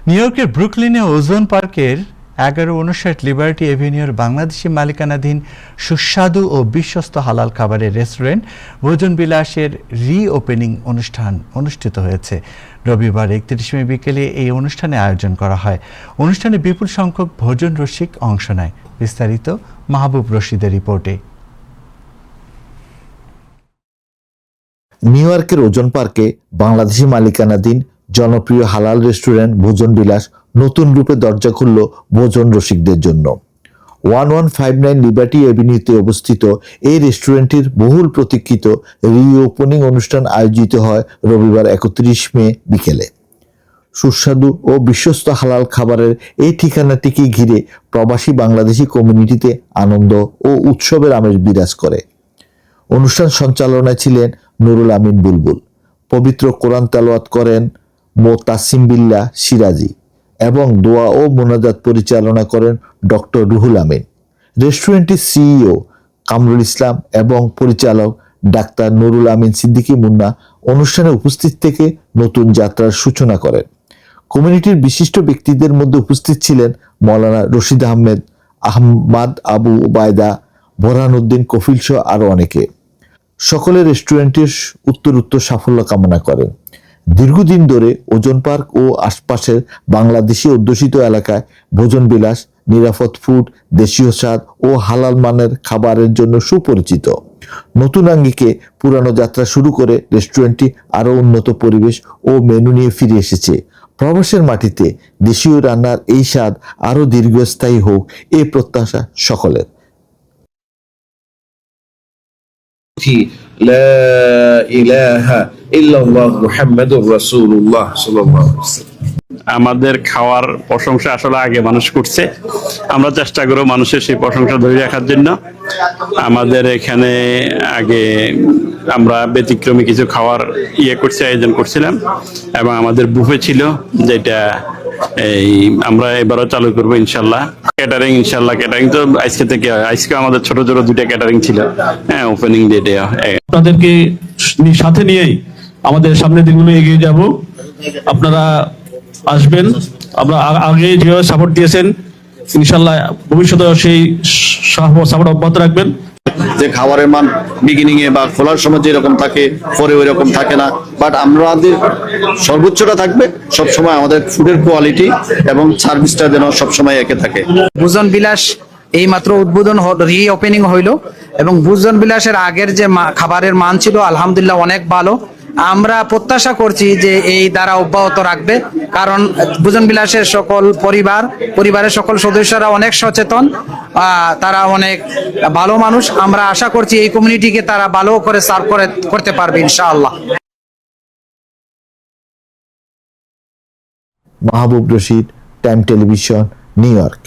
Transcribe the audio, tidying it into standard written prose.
New ইয়র্কের ব্রুকলিনে ওজন পার্কের 1159 লিবার্টি এভিনিউর বাংলাদেশি মালিকানাধীন সুস্বাদু ও বিশ্বস্ত হালাল খাবারের রেস্টুরেন্ট ভোজন বিলাসের রি-ওপেনিং অনুষ্ঠান অনুষ্ঠিত হয়েছে। রবিবার 31 মে বিকেলে এই অনুষ্ঠানে আয়োজন করা হয়। অনুষ্ঠানে বিপুল সংখ্যক ভোজন রসিক অংশ নেয়। বিস্তারিত মাহবুব রশিদের রিপোর্টে। নিউ ইয়র্কের ওজন পার্কে বাংলাদেশি মালিকানাধীন জনপ্রিয় হালাল রেস্টুরেন্ট ভোজন বিলাস নতুন রূপে দরজা খুলল ভোজন রসিকদের জন্য। 1159 লিবার্টি এভিনিউতে অবস্থিত এই রেস্টুরেন্টটির বহুল প্রতীক্ষিত রি-ওপেনিং অনুষ্ঠান আয়োজিত হয় রবিবার 31 মে বিকেলে। সুস্বাদু ও বিশ্বস্ত হালাল খাবারের এই ঠিকানাটিকে ঘিরে প্রবাসী বাংলাদেশি কমিউনিটিতে আনন্দ ও উৎসবের আমেজ বিরাজ করে। অনুষ্ঠান সঞ্চালনায় ছিলেন নুরুল আমিন বুলবুল। পবিত্র কোরআন তেলাওয়াত করেন মোতাসিম বিল্লাহ সিরাজি এবং দোয়া ও মোনাজাত পরিচালনা করেন ডক্টর রুহুল আমিন। রেস্টুরেন্টটির সিইও কামরুল ইসলাম এবং পরিচালক ডাক্তার নুরুল আমিন সিদ্দিকী মুন্না অনুষ্ঠানে উপস্থিত থেকে নতুন যাত্রার সূচনা করেন। কমিউনিটির বিশিষ্ট ব্যক্তিদের মধ্যে উপস্থিত ছিলেন মৌলানা রশিদ আহমেদ, আহমাদ আবু ওবায়দা, বোরহানউদ্দিন কফিল সহ আরো অনেকে। সকলে রেস্টুরেন্টের উত্তরোত্তর সাফল্য কামনা করেন। দীর্ঘদিন ধরে ওজন পার্ক ও আশপাশের বাংলাদেশি অধ্যুষিত এলাকায় ভোজন বিলাস নিরাপদ ফুড, দেশীয় স্বাদ ও হালাল মানের খাবারের জন্য সুপরিচিত। নতুন আঙ্গিকে পুরানো যাত্রা শুরু করে রেস্টুরেন্টটি আরও উন্নত পরিবেশ ও মেনু নিয়ে ফিরে এসেছে। প্রবাসের মাটিতে দেশীয় রান্নার এই স্বাদ আরও দীর্ঘস্থায়ী হোক এই প্রত্যাশা সকলের। লা ইলাহা ইল্লাল্লাহ মুহাম্মাদুর রাসূলুল্লাহ সাল্লাল্লাহু আলাইহি ওয়াসাল্লাম। আমাদের খাওয়ার প্রশংসা আসলে আগে মানুষ করছে, আমরা চেষ্টা করব মানুষের সেই প্রশংসা ধরে রাখার জন্য। আমাদের এখানে আগে আমরা ব্যতিক্রমী কিছু খাওয়ার আয়োজন করছিলাম এবং আমাদের বুফে ছিল, যেটা আমরা এবারও চালু করবো ইনশাল্লাহ। ক্যাটারিং তো আজকে থেকে হয়। আজকে আমাদের ছোট ছোট 2টা ক্যাটারিং ছিল, হ্যাঁ, ওপেনিং ডেটে। আপনাদেরকে সাথে নিয়েই আমাদের সামনের দিনগুলো এগিয়ে যাব। আপনারা আসবেন, আমরা আগে যেভাবে সাপোর্ট দিয়েছেন ইনশাল্লাহ ভবিষ্যতে সেই সাপোর্ট অব্যাহত রাখবেন। যে খাবারের মান বিগিনিং এ বা খোলার সময় যেরকম থাকে পরে ওই রকম থাকে না, বাট আমাদের সর্বোচ্চটা থাকবে সবসময় আমাদের ফুডের কোয়ালিটি এবং সার্ভিসটা যেন সবসময় একে থাকে। ভোজন বিলাস এই মাত্র উদ্বোধন রি-ওপেনিং হইল এবং ভোজন বিলাসের আগের যে খাবারের মান ছিল আলহামদুলিল্লাহ অনেক ভালো। আমরা প্রত্যাশা করছি যে এই দ্বারা অব্যাহত রাখবে, কারণ ভোজন বিলাসের পরিবারের সকল সদস্যরা অনেক সচেতন, তারা অনেক ভালো মানুষ। আমরা আশা করছি এই কমিউনিটিকে তারা ভালো করে সার্ভ করতে পারবে ইনশাআল্লাহ। Mahbub Rashid, Time Television, New York.